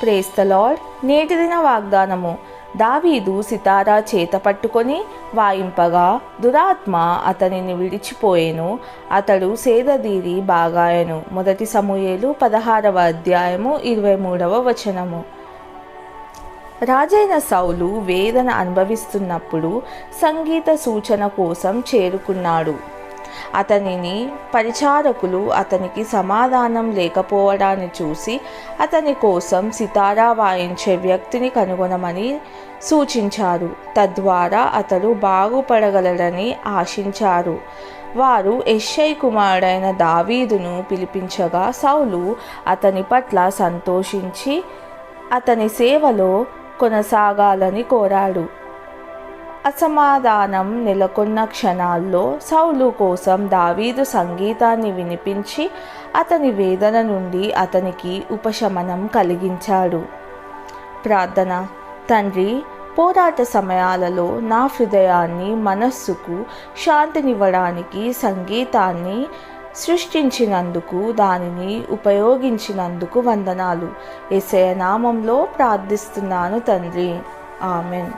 Praise the lord. నేటి దిన వాగ్దానము. దావీదు సితారా చేత పట్టుకొని వాయింపగా దురాత్మ అతనిని విడిచిపోయెను, అతడు సేదదీరి బాగాయెను. 1 సమూయేలు 16వ అధ్యాయము 23వ వచనము. రాజైన సౌలు వేదన అనుభవిస్తున్నప్పుడు సంగీత సూచన కోసం చేరుకున్నాడు. అతనిని పరిచారకులు అతనికి సమాధానం లేకపోవడాన్ని చూసి అతని కోసం సితారా వాయించే వ్యక్తిని కనుగొనమని సూచించారు. తద్వారా అతడు బాగుపడగలడని ఆశించారు. వారు యెష్షయి కుమారుడైన దావీదును పిలిపించగా సౌలు అతని పట్ల సంతోషించి అతని సేవలో కొనసాగాలని కోరాడు. అసమాధానం నెలకొన్న క్షణాల్లో సౌలు కోసం దావీదు సంగీతాన్ని వినిపించి అతని వేదన నుండి అతనికి ఉపశమనం కలిగించాడు. ప్రార్థన. తండ్రి, పోరాట సమయాలలో నా హృదయాన్ని, మనస్సుకు శాంతినివ్వడానికి సంగీతాన్ని సృష్టించినందుకు, దానిని ఉపయోగించినందుకు వందనాలు. యేసయ్య నామంలో ప్రార్థిస్తున్నాను తండ్రి. ఆమెన్.